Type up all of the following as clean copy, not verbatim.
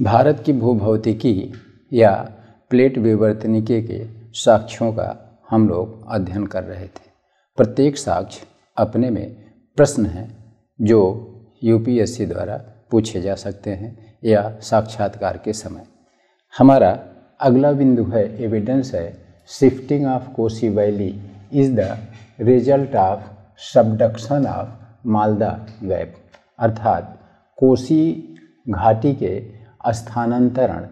भारत की भूभौतिकी या प्लेट विवर्तनिकी के साक्ष्यों का हम लोग अध्ययन कर रहे थे। प्रत्येक साक्ष्य अपने में प्रश्न हैं जो यूपीएससी द्वारा पूछे जा सकते हैं या साक्षात्कार के समय। हमारा अगला बिंदु है एविडेंस है shifting of Kosi valley is the result of subduction of Malda gap, अर्थात कोसी घाटी के स्थानांतरण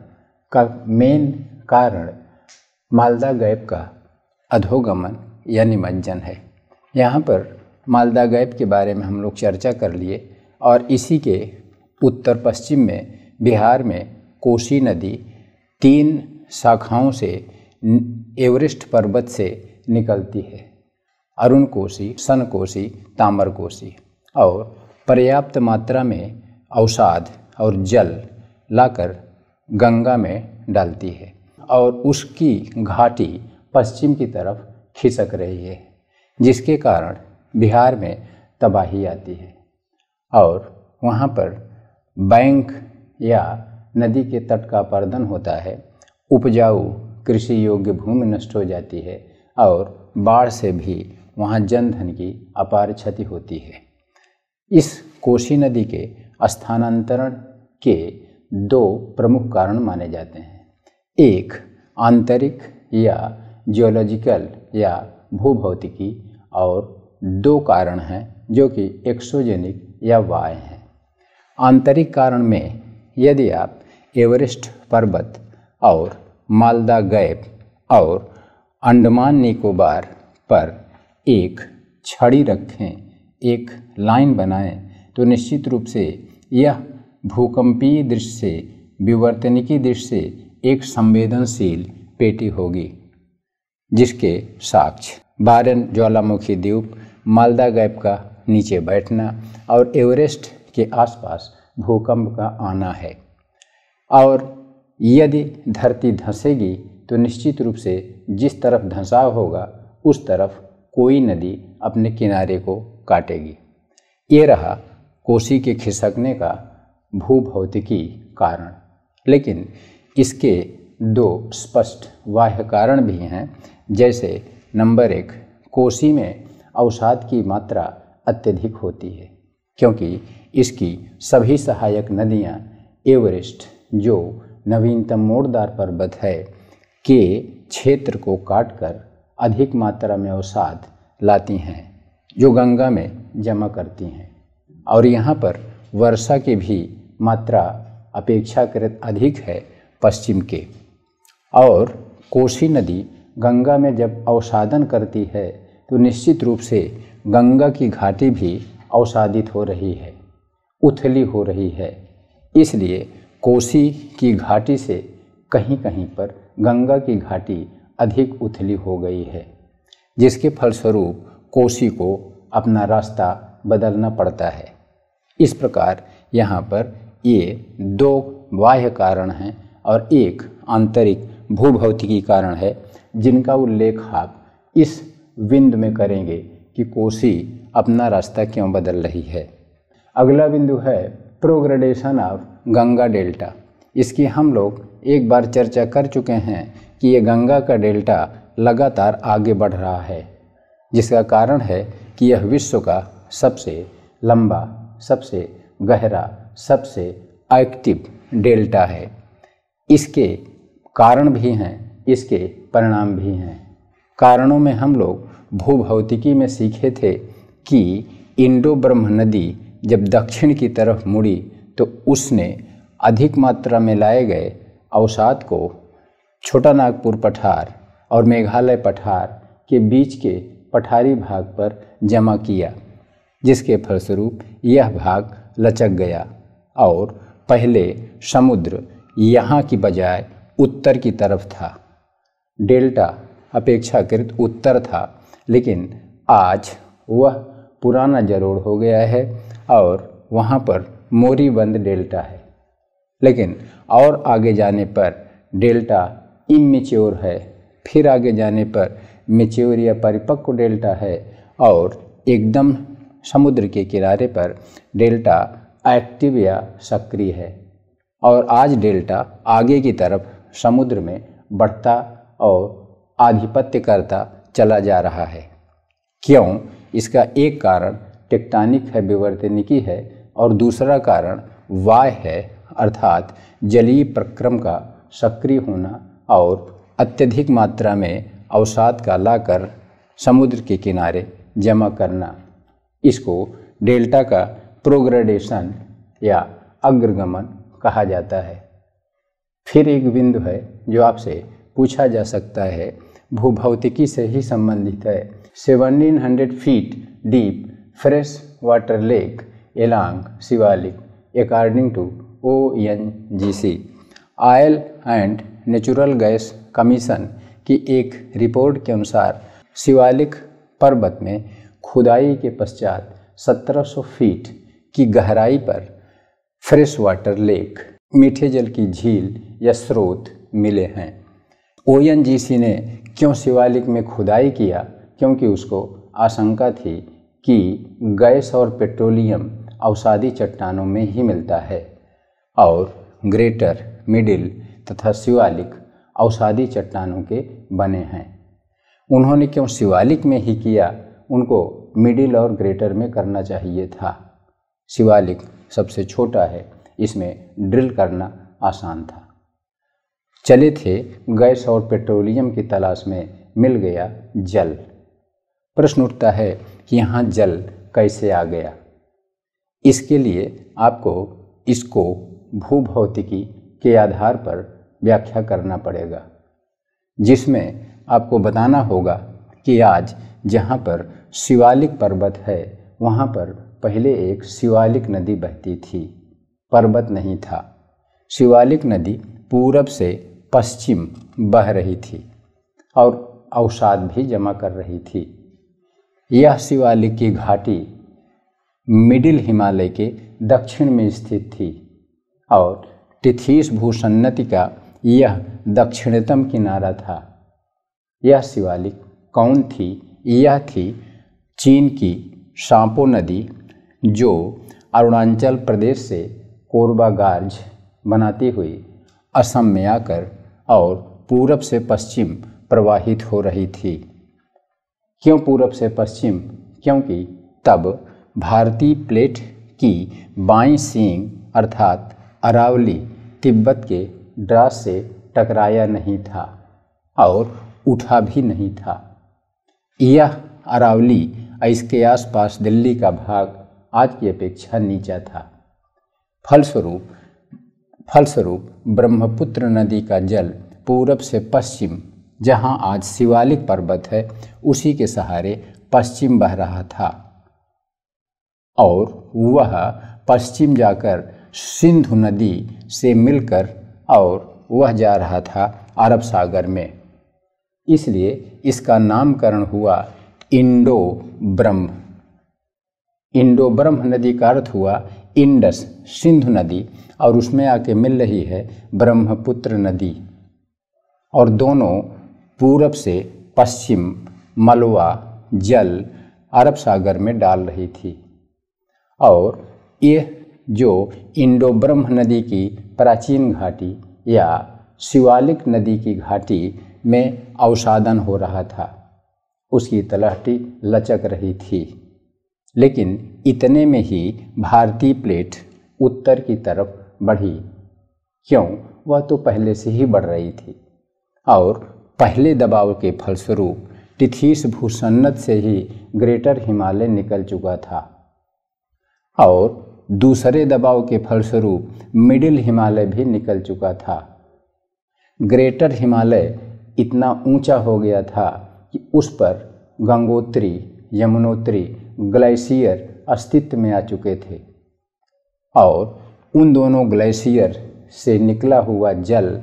का मेन कारण मालदा गैप का अधोगमन या निमज्जन है। यहाँ पर मालदा गैप के बारे में हम लोग चर्चा कर लिए और इसी के उत्तर पश्चिम में बिहार में कोसी नदी 3 शाखाओं से एवरेस्ट पर्वत से निकलती है, अरुण कोसी, सन कोसी, ताम्र कोसी, और पर्याप्त मात्रा में अवसाद और जल लाकर गंगा में डालती है और उसकी घाटी पश्चिम की तरफ खिसक रही है, जिसके कारण बिहार में तबाही आती है और वहाँ पर बैंक या नदी के तट का अपरदन होता है, उपजाऊ कृषि योग्य भूमि नष्ट हो जाती है और बाढ़ से भी वहाँ जनधन की अपार क्षति होती है। इस कोसी नदी के स्थानांतरण के 2 प्रमुख कारण माने जाते हैं। एक आंतरिक या जियोलॉजिकल या भूभौतिकी और 2 कारण हैं जो कि एक्सोजेनिक या बाह्य हैं। आंतरिक कारण में यदि आप एवरेस्ट पर्वत और मालदा गैप और अंडमान निकोबार पर एक छड़ी रखें, एक लाइन बनाएं, तो निश्चित रूप से यह भूकंपीय दृष्टि से, विवर्तनिकी दृष्टि से एक संवेदनशील पेटी होगी, जिसके साक्ष्य बारन ज्वालामुखी द्वीप, मालदा गैप का नीचे बैठना और एवरेस्ट के आसपास भूकंप का आना है। और यदि धरती धंसेगी तो निश्चित रूप से जिस तरफ धंसाव होगा उस तरफ कोई नदी अपने किनारे को काटेगी। ये रहा कोसी के खिसकने का भूभौतिकी कारण। लेकिन इसके 2 स्पष्ट बाह्य कारण भी हैं, जैसे नंबर 1, कोसी में अवसाद की मात्रा अत्यधिक होती है क्योंकि इसकी सभी सहायक नदियां एवरेस्ट, जो नवीनतम मोड़दार पर्वत है, के क्षेत्र को काटकर अधिक मात्रा में अवसाद लाती हैं जो गंगा में जमा करती हैं, और यहाँ पर वर्षा की भी मात्रा अपेक्षाकृत अधिक है पश्चिम के। और कोसी नदी गंगा में जब अवसादन करती है तो निश्चित रूप से गंगा की घाटी भी अवसादित हो रही है, उथली हो रही है। इसलिए कोसी की घाटी से कहीं कहीं पर गंगा की घाटी अधिक उथली हो गई है, जिसके फलस्वरूप कोसी को अपना रास्ता बदलना पड़ता है। इस प्रकार यहाँ पर ये 2 बाह्य कारण हैं और एक आंतरिक भूभौतिकी कारण है, जिनका उल्लेख आप इस बिंदु में करेंगे कि कोसी अपना रास्ता क्यों बदल रही है। अगला बिंदु है प्रोग्रेडेशन ऑफ गंगा डेल्टा। इसकी हम लोग एक बार चर्चा कर चुके हैं कि ये गंगा का डेल्टा लगातार आगे बढ़ रहा है, जिसका कारण है कि यह विश्व का सबसे लंबा, सबसे गहरा, सबसे एक्टिव डेल्टा है। इसके कारण भी हैं, इसके परिणाम भी हैं। कारणों में हम लोग भूभौतिकी में सीखे थे कि इंडो ब्रह्म नदी जब दक्षिण की तरफ मुड़ी तो उसने अधिक मात्रा में लाए गए अवसाद को छोटा नागपुर पठार और मेघालय पठार के बीच के पठारी भाग पर जमा किया, जिसके फलस्वरूप यह भाग लचक गया और पहले समुद्र यहाँ की बजाय उत्तर की तरफ था। डेल्टा अपेक्षाकृत उत्तर था, लेकिन आज वह पुराना जरोड़ हो गया है और वहाँ पर मोरीबंद डेल्टा है। लेकिन और आगे जाने पर डेल्टा इमेच्योर है, फिर आगे जाने पर मैच्योर या परिपक्व डेल्टा है और एकदम समुद्र के किनारे पर डेल्टा एक्टिव या सक्रिय है। और आज डेल्टा आगे की तरफ समुद्र में बढ़ता और आधिपत्य करता चला जा रहा है। क्यों? इसका एक कारण टेक्टोनिक है, विवर्तनिकी है, और दूसरा कारण वाय है, अर्थात जलीय प्रक्रम का सक्रिय होना और अत्यधिक मात्रा में अवसाद का लाकर समुद्र के किनारे जमा करना। इसको डेल्टा का प्रोग्रेडेशन या अग्रगमन कहा जाता है। फिर एक बिंदु है जो आपसे पूछा जा सकता है, भूभौतिकी से ही संबंधित है। 1700 feet deep fresh water lake along Shivalik according to ONGC oil and natural gas commission की एक रिपोर्ट के अनुसार शिवालिक पर्वत में खुदाई के पश्चात 1700 फीट की गहराई पर फ्रेश वाटर लेक, मीठे जल की झील या स्रोत मिले हैं। ONGC ने क्यों शिवालिक में खुदाई किया? क्योंकि उसको आशंका थी कि गैस और पेट्रोलियम अवसादी चट्टानों में ही मिलता है और ग्रेटर, मिडिल तथा शिवालिक अवसादी चट्टानों के बने हैं। उन्होंने क्यों शिवालिक में ही किया? उनको मिडिल और ग्रेटर में करना चाहिए था। शिवालिक सबसे छोटा है, इसमें ड्रिल करना आसान था। चले थे गैस और पेट्रोलियम की तलाश में, मिल गया जल। प्रश्न उठता है कि यहाँ जल कैसे आ गया? इसके लिए आपको इसको भूभौतिकी के आधार पर व्याख्या करना पड़ेगा, जिसमें आपको बताना होगा कि आज जहाँ पर शिवालिक पर्वत है वहाँ पर पहले एक शिवालिक नदी बहती थी, पर्वत नहीं था। शिवालिक नदी पूरब से पश्चिम बह रही थी और अवसाद भी जमा कर रही थी। यह शिवालिक की घाटी मिडिल हिमालय के दक्षिण में स्थित थी और टिथीस भूसन्नति का यह दक्षिणतम किनारा था। यह शिवालिक कौन थी? यह थी चीन की सांपो नदी, जो अरुणाचल प्रदेश से कोरबा गार्ज बनाती हुई असम में आकर और पूरब से पश्चिम प्रवाहित हो रही थी। क्यों पूरब से पश्चिम? क्योंकि तब भारतीय प्लेट की बाईं सींग अर्थात अरावली तिब्बत के द्रास से टकराया नहीं था और उठा भी नहीं था। यह अरावली इसके आसपास दिल्ली का भाग आज की अपेक्षा नीचा था। फलस्वरूप ब्रह्मपुत्र नदी का जल पूरब से पश्चिम, जहां आज शिवालिक पर्वत है, उसी के सहारे पश्चिम बह रहा था और वह पश्चिम जाकर सिंधु नदी से मिलकर और वह जा रहा था अरब सागर में। इसलिए इसका नामकरण हुआ इंडो ब्रह्म। इंडो ब्रह्म नदी का अर्थ हुआ इंडस, सिंधु नदी, और उसमें आके मिल रही है ब्रह्मपुत्र नदी, और दोनों पूरब से पश्चिम मलवा जल अरब सागर में डाल रही थी। और ये जो इंडो ब्रह्म नदी की प्राचीन घाटी या शिवालिक नदी की घाटी में अवसादन हो रहा था, उसकी तलहटी लचक रही थी। लेकिन इतने में ही भारतीय प्लेट उत्तर की तरफ बढ़ी। क्यों? वह तो पहले से ही बढ़ रही थी और पहले दबाव के फलस्वरूप टिथीस भूसन्नत से ही ग्रेटर हिमालय निकल चुका था और दूसरे दबाव के फलस्वरूप मिडिल हिमालय भी निकल चुका था। ग्रेटर हिमालय इतना ऊंचा हो गया था कि उस पर गंगोत्री, यमुनोत्री ग्लेशियर अस्तित्व में आ चुके थे और उन दोनों ग्लेशियर से निकला हुआ जल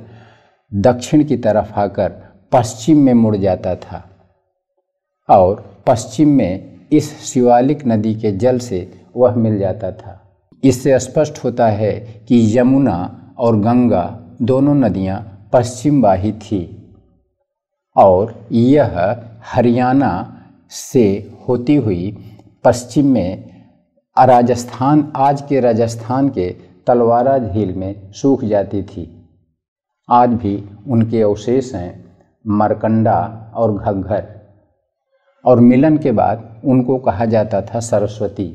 दक्षिण की तरफ आकर पश्चिम में मुड़ जाता था और पश्चिम में इस शिवालिक नदी के जल से वह मिल जाता था। इससे स्पष्ट होता है कि यमुना और गंगा दोनों नदियां पश्चिमवाही थी और यह हरियाणा से होती हुई पश्चिम में राजस्थान, आज के राजस्थान के तलवारा झील में सूख जाती थी। आज भी उनके अवशेष हैं मरकंडा और घग्घर, और मिलन के बाद उनको कहा जाता था सरस्वती।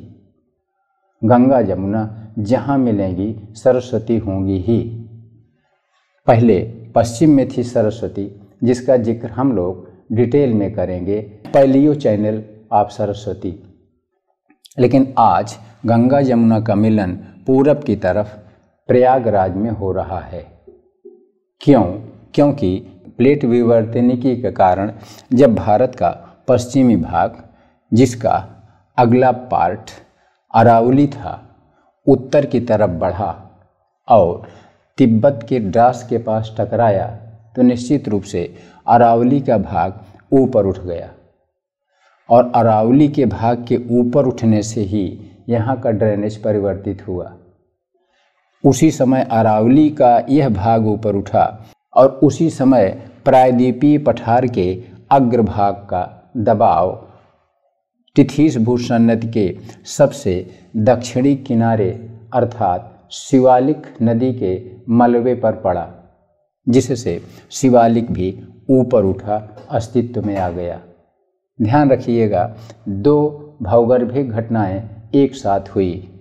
गंगा जमुना जहाँ मिलेंगी सरस्वती होंगी ही। पहले पश्चिम में थी सरस्वती, जिसका जिक्र हम लोग डिटेल में करेंगे, पैलियो चैनल ऑफ सरस्वती। लेकिन आज गंगा जमुना का मिलन पूरब की तरफ प्रयागराज में हो रहा है। क्यों? क्योंकि प्लेट विवर्तनिकी के कारण जब भारत का पश्चिमी भाग, जिसका अगला पार्ट अरावली था, उत्तर की तरफ बढ़ा और तिब्बत के द्रास के पास टकराया, तो निश्चित रूप से अरावली का भाग ऊपर उठ गया, और अरावली के भाग के ऊपर उठने से ही यहाँ का ड्रेनेज परिवर्तित हुआ। उसी समय अरावली का यह भाग ऊपर उठा और उसी समय प्रायद्वीपीय पठार के अग्रभाग का दबाव तिथिस भूषण नदी के सबसे दक्षिणी किनारे अर्थात शिवालिक नदी के मलबे पर पड़ा, जिससे शिवालिक भी ऊपर उठा, अस्तित्व में आ गया। ध्यान रखिएगा, दो भौगर्भिक घटनाएं एक साथ हुई।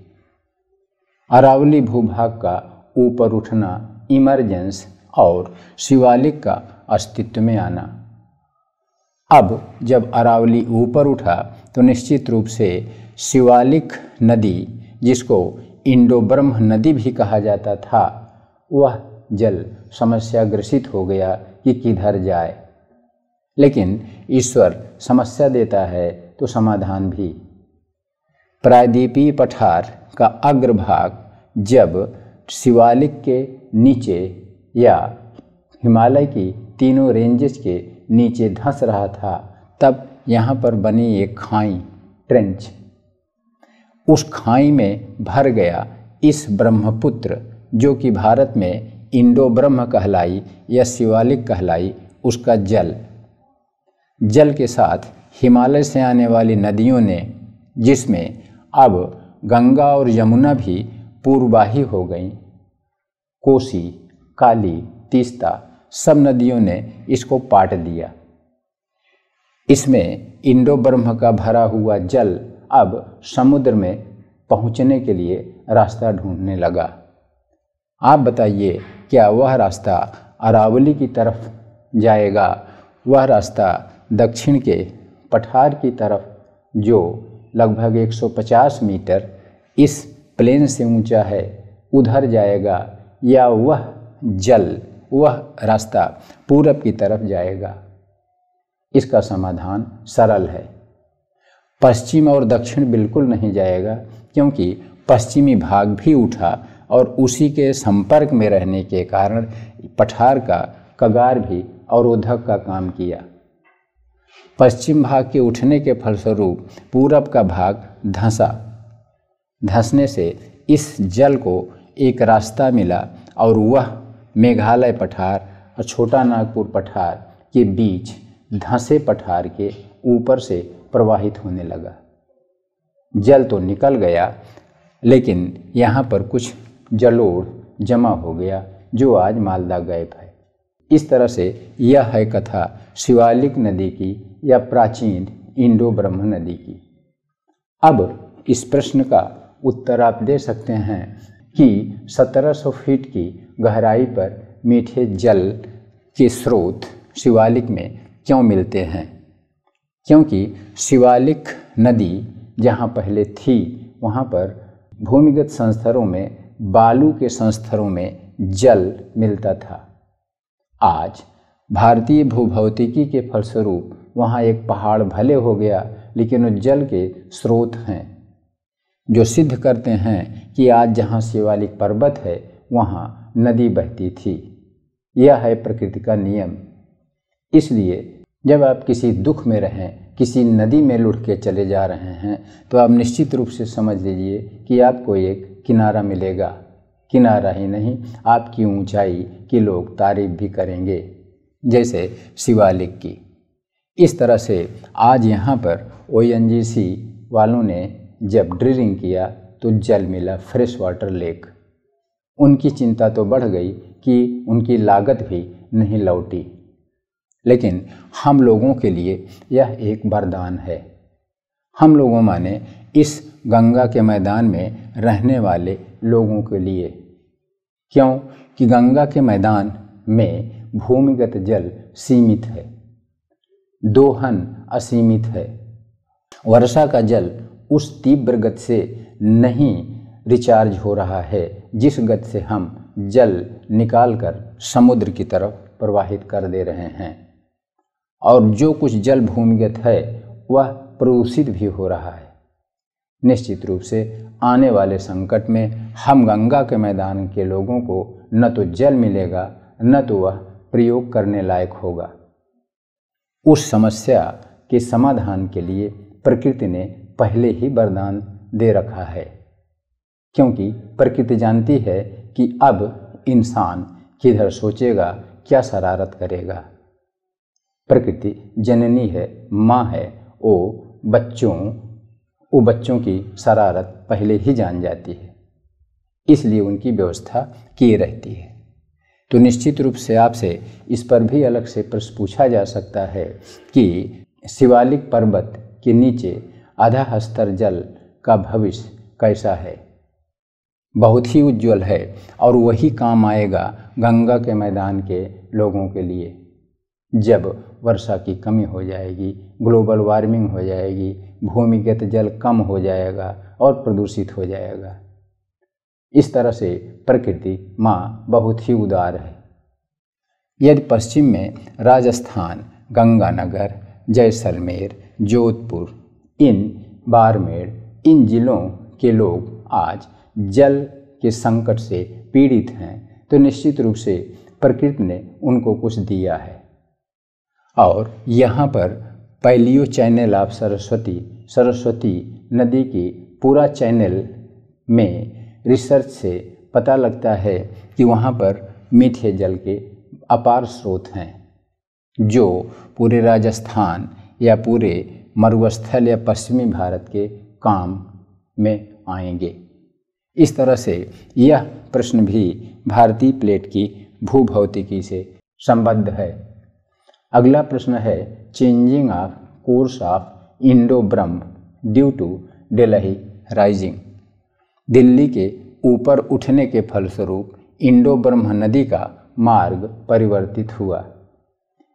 अरावली भूभाग का ऊपर उठना, इमरजेंस, और शिवालिक का अस्तित्व में आना। अब जब अरावली ऊपर उठा तो निश्चित रूप से शिवालिक नदी, जिसको इंडो ब्रह्म नदी भी कहा जाता था, वह जल समस्याग्रसित हो गया कि किधर जाए। लेकिन ईश्वर समस्या देता है तो समाधान भी। प्रायद्वीपीय पठार का अग्रभाग जब शिवालिक के नीचे या हिमालय की तीनों रेंजेस के नीचे धंस रहा था, तब यहाँ पर बनी एक खाई, ट्रेंच, उस खाई में भर गया इस ब्रह्मपुत्र, जो कि भारत में इंडो ब्रह्म कहलाई या शिवालिक कहलाई, उसका जल के साथ हिमालय से आने वाली नदियों ने, जिसमें अब गंगा और यमुना भी पूर्ववाही हो गईं, कोसी, काली, तीस्ता, सब नदियों ने इसको पाट दिया। इसमें इंडो ब्रह्म का भरा हुआ जल अब समुद्र में पहुंचने के लिए रास्ता ढूंढने लगा। आप बताइए, क्या वह रास्ता अरावली की तरफ जाएगा, वह रास्ता दक्षिण के पठार की तरफ, जो लगभग 150 मीटर इस प्लेन से ऊंचा है, उधर जाएगा, या वह रास्ता पूरब की तरफ जाएगा? इसका समाधान सरल है। पश्चिम और दक्षिण बिल्कुल नहीं जाएगा, क्योंकि पश्चिमी भाग भी उठा और उसी के संपर्क में रहने के कारण पठार का कगार भी अवरोधक का काम किया। पश्चिम भाग के उठने के फलस्वरूप पूरब का भाग धंसने से इस जल को एक रास्ता मिला, और वह मेघालय पठार और छोटा नागपुर पठार के बीच धंसे पठार के ऊपर से प्रवाहित होने लगा। जल तो निकल गया, लेकिन यहाँ पर कुछ जलोढ़ जमा हो गया, जो आज मालदा गैप है। इस तरह से यह है कथा शिवालिक नदी की या प्राचीन इंडो ब्रह्म नदी की। अब इस प्रश्न का उत्तर आप दे सकते हैं कि 1700 फीट की गहराई पर मीठे जल के स्रोत शिवालिक में क्यों मिलते हैं? क्योंकि शिवालिक नदी जहाँ पहले थी, वहाँ पर भूमिगत संस्तरों में, बालू के संस्तरों में जल मिलता था। आज भारतीय भूभौतिकी के फलस्वरूप वहाँ एक पहाड़ भले हो गया, लेकिन वो जल के स्रोत हैं, जो सिद्ध करते हैं कि आज जहाँ शिवालिक पर्वत है, वहाँ नदी बहती थी। यह है प्रकृति का नियम। इसलिए जब आप किसी दुख में रहें, किसी नदी में लुढ़क के चले जा रहे हैं, तो आप निश्चित रूप से समझ लीजिए कि आपको एक किनारा मिलेगा। किनारा ही नहीं, आपकी ऊंचाई की लोग तारीफ भी करेंगे, जैसे शिवालिक की। इस तरह से आज यहाँ पर ONGC वालों ने जब ड्रिलिंग किया तो जल मिला, फ्रेश वाटर लेक। उनकी चिंता तो बढ़ गई कि उनकी लागत भी नहीं लौटी। लेकिन हम लोगों के लिए यह एक वरदान है। हम लोगों माने इस गंगा के मैदान में रहने वाले लोगों के लिए। क्यों कि गंगा के मैदान में भूमिगत जल सीमित है, दोहन असीमित है। वर्षा का जल उस तीव्र गति से नहीं रिचार्ज हो रहा है जिस गति से हम जल निकालकर समुद्र की तरफ प्रवाहित कर दे रहे हैं। और जो कुछ जल भूमिगत है वह प्रदूषित भी हो रहा है। निश्चित रूप से आने वाले संकट में हम गंगा के मैदान के लोगों को न तो जल मिलेगा न तो वह प्रयोग करने लायक होगा। उस समस्या के समाधान के लिए प्रकृति ने पहले ही वरदान दे रखा है, क्योंकि प्रकृति जानती है कि अब इंसान किधर सोचेगा, क्या शरारत करेगा। प्रकृति जननी है, माँ है, वो बच्चों की शरारत पहले ही जान जाती है, इसलिए उनकी व्यवस्था की रहती है। तो निश्चित रूप से आपसे इस पर भी अलग से प्रश्न पूछा जा सकता है कि शिवालिक पर्वत के नीचे आधा स्तर जल का भविष्य कैसा है। बहुत ही उज्जवल है और वही काम आएगा गंगा के मैदान के लोगों के लिए। जब वर्षा की कमी हो जाएगी, ग्लोबल वार्मिंग हो जाएगी, भूमिगत जल कम हो जाएगा और प्रदूषित हो जाएगा। इस तरह से प्रकृति माँ बहुत ही उदार है। यदि पश्चिम में राजस्थान, गंगानगर, जैसलमेर, जोधपुर, बाड़मेर इन जिलों के लोग आज जल के संकट से पीड़ित हैं, तो निश्चित रूप से प्रकृति ने उनको कुछ दिया है। और यहाँ पर पैलियो चैनल ऑफ सरस्वती नदी की पूरा चैनल में रिसर्च से पता लगता है कि वहाँ पर मीठे जल के अपार स्रोत हैं, जो पूरे राजस्थान या पूरे मरुस्थल या पश्चिमी भारत के काम में आएंगे। इस तरह से यह प्रश्न भी भारतीय प्लेट की भूभौतिकी से संबद्ध है। अगला प्रश्न है changing of course of Indo Brahm due to Delhi rising. Delhi के ऊपर उठने के फलस्वरूप इंडो ब्रह्म नदी का मार्ग परिवर्तित हुआ।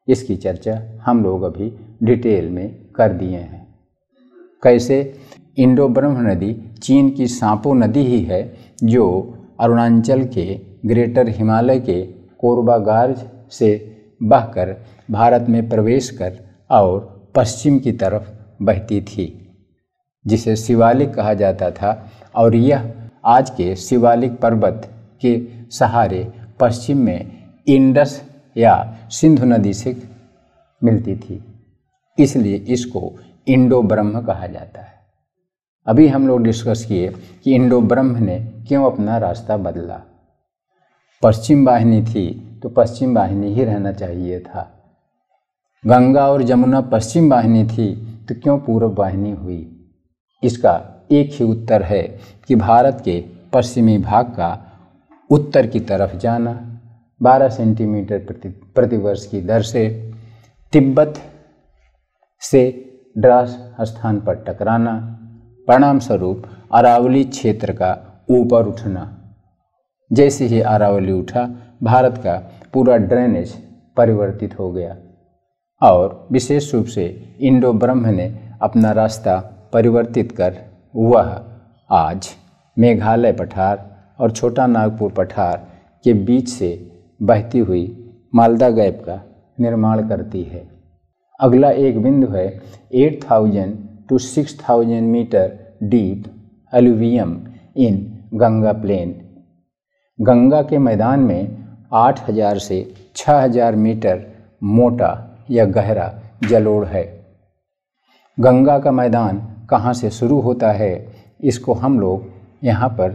इसकी चर्चा हम लोग अभी डिटेल में कर दिए हैं। कैसे? इंडो ब्रह्म नदी चीन की सांपो नदी ही है, जो अरुणाचल के ग्रेटर हिमालय के कोरबा गार्ज से बहकर भारत में प्रवेश कर और पश्चिम की तरफ बहती थी, जिसे शिवालिक कहा जाता था। और यह आज के शिवालिक पर्वत के सहारे पश्चिम में इंडस या सिंधु नदी से मिलती थी, इसलिए इसको इंडो ब्रह्म कहा जाता है। अभी हम लोग डिस्कस किए कि इंडो ब्रह्म ने क्यों अपना रास्ता बदला। पश्चिम वाहिनी थी तो पश्चिम वाहिनी ही रहना चाहिए था। गंगा और जमुना पश्चिम वाहिनी थी तो क्यों पूर्व वाहिनी हुई? इसका एक ही उत्तर है कि भारत के पश्चिमी भाग का उत्तर की तरफ जाना 12 सेंटीमीटर प्रति वर्ष की दर से तिब्बत से द्रास स्थान पर टकराना, परिणाम स्वरूप अरावली क्षेत्र का ऊपर उठना। जैसे ही अरावली उठा, भारत का पूरा ड्रेनेज परिवर्तित हो गया और विशेष रूप से इंडो ब्रह्म ने अपना रास्ता परिवर्तित कर वह आज मेघालय पठार और छोटा नागपुर पठार के बीच से बहती हुई मालदा गैप का निर्माण करती है। अगला एक बिंदु है 8000 to 6000 metre deep alluvium in Ganga plain. Ganga के मैदान में 8000 से 6000 मीटर मोटा या गहरा जलोढ़ है। गंगा का मैदान कहाँ से शुरू होता है, इसको हम लोग यहाँ पर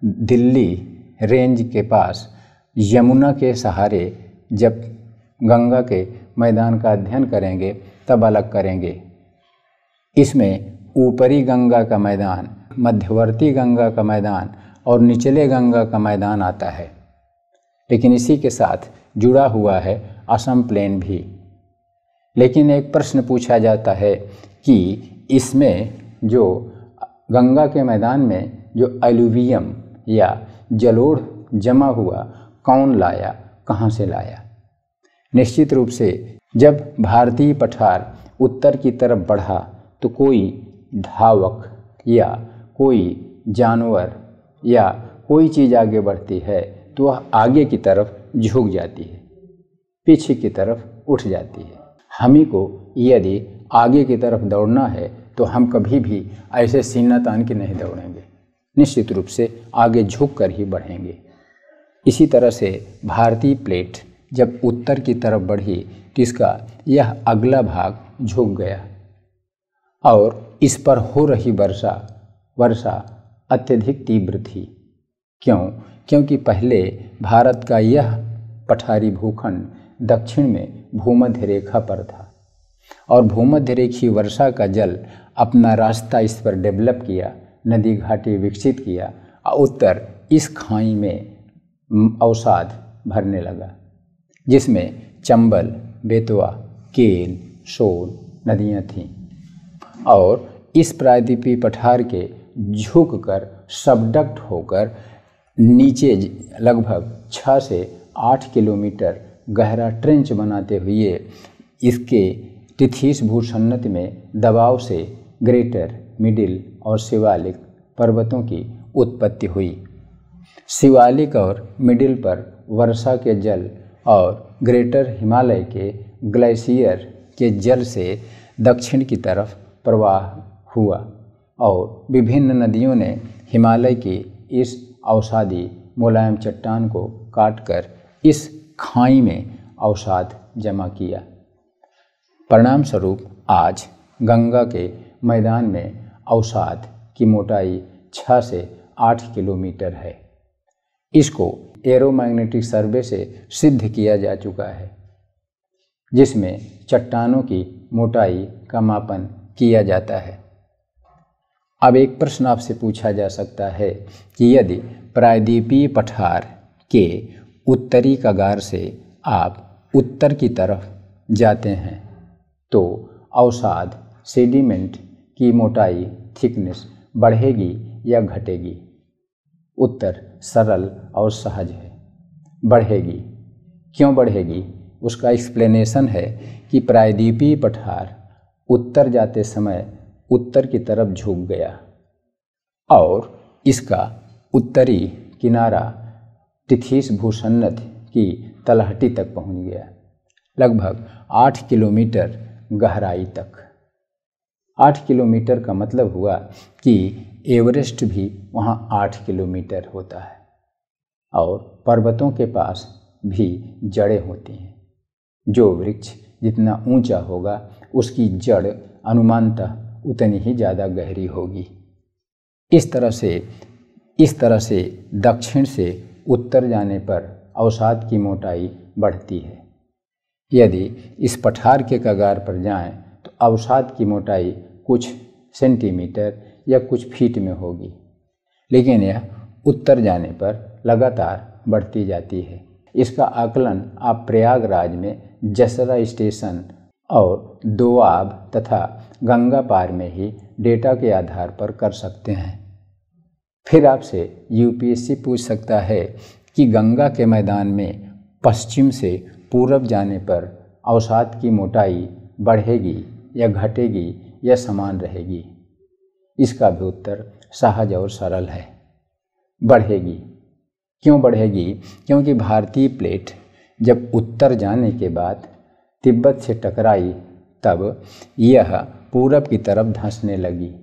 दिल्ली रेंज के पास यमुना के सहारे जब गंगा के मैदान का अध्ययन करेंगे तब अलग करेंगे। इसमें ऊपरी गंगा का मैदान, मध्यवर्ती गंगा का मैदान और निचले गंगा का मैदान आता है। लेकिन इसी के साथ जुड़ा हुआ है असम प्लेन भी। लेकिन एक प्रश्न पूछा जाता है कि इसमें जो गंगा के मैदान में जो एलुवियम या जलोढ़ जमा हुआ कौन लाया, कहाँ से लाया। निश्चित रूप से जब भारतीय पठार उत्तर की तरफ बढ़ा तो कोई धावक या कोई जानवर या कोई चीज़ आगे बढ़ती है तो वह आगे की तरफ झुक जाती है, पीछे की तरफ उठ जाती है। हमी को यदि आगे की तरफ दौड़ना है तो हम कभी भी ऐसे सीना तान के नहीं दौड़ेंगे, निश्चित रूप से आगे झुक कर ही बढ़ेंगे। इसी तरह से भारतीय प्लेट जब उत्तर की तरफ बढ़ी तो इसका यह अगला भाग झुक गया और इस पर हो रही वर्षा अत्यधिक तीव्र थी। क्योंकि पहले भारत का यह पठारी भूखंड दक्षिण में भूमध्य रेखा पर था और भूमध्य रेखीय वर्षा का जल अपना रास्ता इस पर डेवलप किया, नदी घाटी विकसित किया और उत्तर इस खाई में अवसाद भरने लगा, जिसमें चंबल, बेतवा, केल, शोल नदियाँ थीं और इस प्रायद्वीपीय पठार के झुककर सबडक्ट होकर नीचे लगभग 6 से 8 किलोमीटर गहरा ट्रेंच बनाते हुए इसके टिथीस भूसन्नत में दबाव से ग्रेटर, मिडिल और शिवालिक पर्वतों की उत्पत्ति हुई। शिवालिक और मिडिल पर वर्षा के जल और ग्रेटर हिमालय के ग्लेशियर के जल से दक्षिण की तरफ प्रवाह हुआ और विभिन्न नदियों ने हिमालय की इस अवसादी मुलायम चट्टान को काटकर इस खाई में अवसाद जमा किया। परिणाम स्वरूप आज गंगा के मैदान में अवसाद की मोटाई 6 से 8 किलोमीटर है। इसको एरोमैग्नेटिक सर्वे से सिद्ध किया जा चुका है, जिसमें चट्टानों की मोटाई का मापन किया जाता है। अब एक प्रश्न आपसे पूछा जा सकता है कि यदि प्रायद्वीपीय पठार के उत्तरी कगार से आप उत्तर की तरफ जाते हैं तो अवसाद सेडिमेंट की मोटाई, थिकनेस बढ़ेगी या घटेगी। उत्तर सरल और सहज है, बढ़ेगी। क्यों बढ़ेगी? उसका एक्सप्लेनेशन है कि प्रायद्वीपीय पठार उत्तर जाते समय उत्तर की तरफ झुक गया और इसका उत्तरी किनारा टिथीस भूसन्नत की तलहटी तक पहुंच गया, लगभग 8 किलोमीटर गहराई तक। 8 किलोमीटर का मतलब हुआ कि एवरेस्ट भी वहाँ 8 किलोमीटर होता है और पर्वतों के पास भी जड़ें होती हैं। जो वृक्ष जितना ऊंचा होगा उसकी जड़ अनुमानतः उतनी ही ज़्यादा गहरी होगी। इस तरह से दक्षिण से उत्तर जाने पर अवसाद की मोटाई बढ़ती है। यदि इस पठार के कगार पर जाएं तो अवसाद की मोटाई कुछ सेंटीमीटर या कुछ फीट में होगी, लेकिन यह उत्तर जाने पर लगातार बढ़ती जाती है। इसका आकलन आप प्रयागराज में जसरा स्टेशन और दोआब तथा गंगा पार में ही डेटा के आधार पर कर सकते हैं। फिर आपसे यूपीएससी पूछ सकता है कि गंगा के मैदान में पश्चिम से पूरब जाने पर अवसाद की मोटाई बढ़ेगी या घटेगी या समान रहेगी। इसका भी उत्तर सहज और सरल है, बढ़ेगी। क्यों बढ़ेगी? क्योंकि भारतीय प्लेट जब उत्तर जाने के बाद तिब्बत से टकराई तब यह पूरब की तरफ धंसने लगी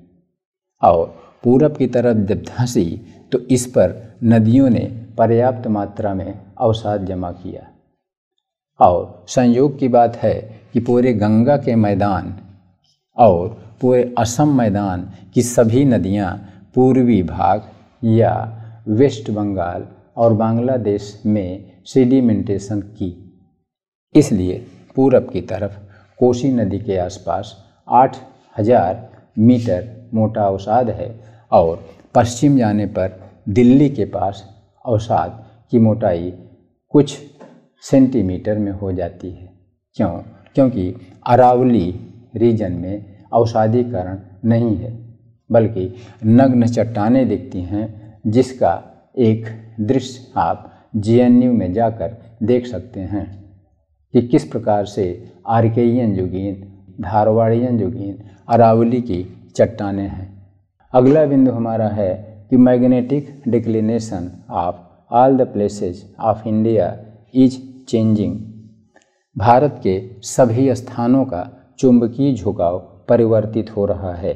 और पूरब की तरफ जब धंसी तो इस पर नदियों ने पर्याप्त मात्रा में अवसाद जमा किया और संयोग की बात है कि पूरे गंगा के मैदान और पूरे असम मैदान की सभी नदियां पूर्वी भाग या वेस्ट बंगाल और बांग्लादेश में सेडिमेंटेशन की। इसलिए पूरब की तरफ कोसी नदी के आसपास 8000 मीटर मोटा अवसाद है और पश्चिम जाने पर दिल्ली के पास अवसाद की मोटाई कुछ सेंटीमीटर में हो जाती है। क्योंकि अरावली रीजन में अवसादीकरण नहीं है, बल्कि नग्न चट्टानें दिखती हैं, जिसका एक दृश्य आप JNU में जाकर देख सकते हैं कि किस प्रकार से आर्केयन युगीन, धारवाड़ियन युगीन अरावली की चट्टानें हैं। अगला बिंदु हमारा है कि magnetic declination of all the places of India is changing. Bharat के सभी स्थानों का चुंबकीय झुकाव परिवर्तित हो रहा है।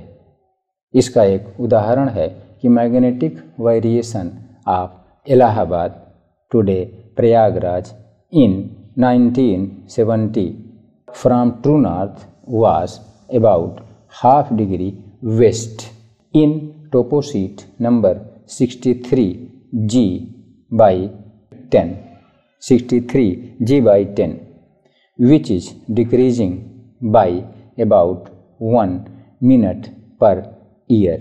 इसका एक उदाहरण है कि magnetic variation of Allahabad today Prayagraj in 1970 from true north was about ½ degree west in toposheet number 63G/10, which is decreasing by about 1 minute per year।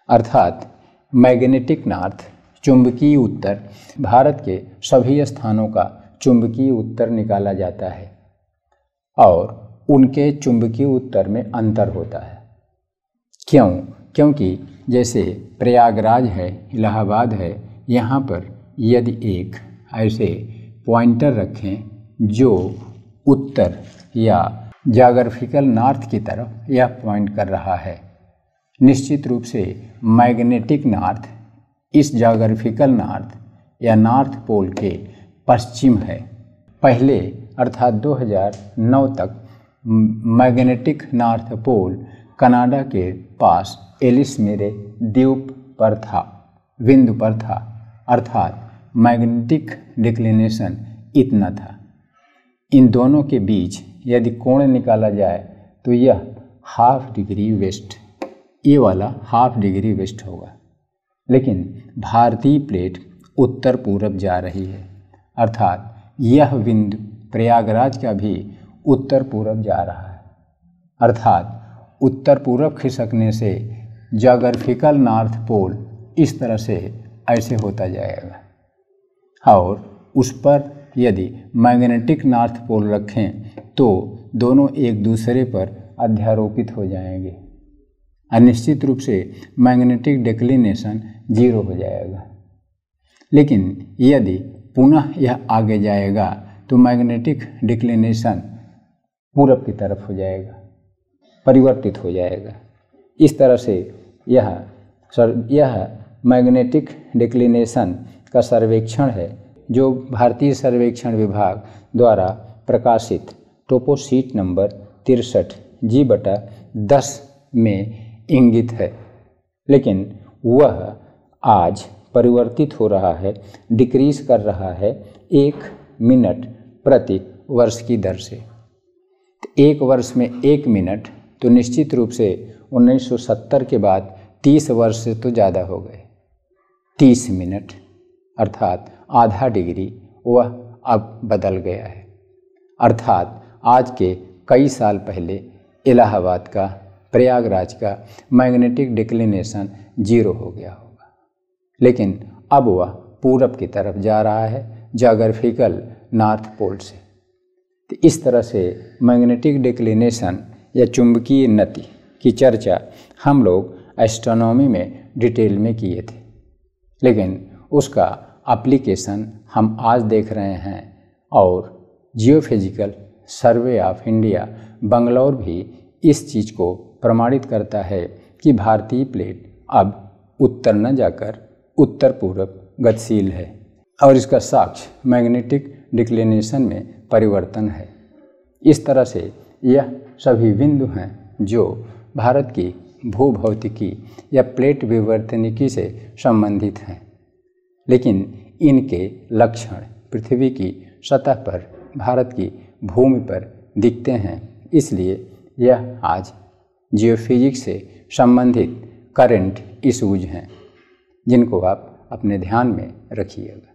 अर्थात मैग्नेटिक नॉर्थ चुंबकीय उत्तर, भारत के सभी स्थानों का चुंबकीय उत्तर निकाला जाता है और उनके चुंबकीय उत्तर में अंतर होता है। क्योंकि जैसे प्रयागराज है, इलाहाबाद है, यहाँ पर यदि एक ऐसे पॉइंटर रखें जो उत्तर या ज्योग्राफिकल नॉर्थ की तरफ यह पॉइंट कर रहा है, निश्चित रूप से मैग्नेटिक नॉर्थ इस ज्योग्राफिकल नॉर्थ या नॉर्थ पोल के पश्चिम है। पहले अर्थात 2009 तक मैग्नेटिक नॉर्थ पोल कनाडा के पास एलिस मेरे द्वीप पर था, बिंदु पर था, अर्थात मैग्नेटिक डिक्लिनेशन इतना था। इन दोनों के बीच यदि कोण निकाला जाए तो यह ½ डिग्री वेस्ट, ये वाला ½ डिग्री वेस्ट होगा। लेकिन भारतीय प्लेट उत्तर पूरब जा रही है, अर्थात यह बिंदु प्रयागराज का भी उत्तर पूरब जा रहा है। अर्थात उत्तर पूरब खिसकने से ज्योग्राफिकल नॉर्थ पोल इस तरह से ऐसे होता जाएगा और उस पर यदि मैग्नेटिक नॉर्थ पोल रखें तो दोनों एक दूसरे पर अध्यारोपित हो जाएंगे और निश्चित रूप से मैग्नेटिक डिक्लिनेशन 0 हो जाएगा। लेकिन यदि पुनः यह आगे जाएगा तो मैग्नेटिक डिक्लिनेशन पूरब की तरफ हो जाएगा, परिवर्तित हो जाएगा। इस तरह से यह मैग्नेटिक डिक्लिनेशन का सर्वेक्षण है जो भारतीय सर्वेक्षण विभाग द्वारा प्रकाशित टोपोशीट नंबर 63 G/10 में इंगित है। लेकिन वह आज परिवर्तित हो रहा है, डिक्रीज कर रहा है 1 मिनट प्रति वर्ष की दर से। एक वर्ष में 1 मिनट तो निश्चित रूप से 1970 के बाद 30 वर्ष से तो ज़्यादा हो गए। 30 मिनट अर्थात ½ डिग्री वह अब बदल गया है। अर्थात आज के कई साल पहले इलाहाबाद का, प्रयागराज का मैग्नेटिक डिक्लिनेशन 0 हो गया होगा, लेकिन अब वह पूरब की तरफ जा रहा है ज्योग्राफिकल नॉर्थ पोल से। तो इस तरह से मैग्नेटिक डिक्लिनेशन या चुंबकीय नति की चर्चा हम लोग एस्ट्रोनॉमी में डिटेल में किए थे, लेकिन उसका एप्लीकेशन हम आज देख रहे हैं और geophysical survey of India Bangalore भी इस चीज़ को प्रमाणित करता है कि भारतीय प्लेट अब उत्तर न जाकर उत्तर पूरब गतिशील है और इसका साक्ष्य मैग्नेटिक डिक्लिनेशन में परिवर्तन है। इस तरह से यह सभी बिंदु हैं जो भारत की भूभौतिकी या प्लेट विवर्तनिकी से संबंधित हैं, लेकिन इनके लक्षण पृथ्वी की सतह पर, भारत की भूमि पर दिखते हैं। इसलिए यह आज जियोफिजिक्स से संबंधित करंट इश्यूज हैं जिनको आप अपने ध्यान में रखिएगा।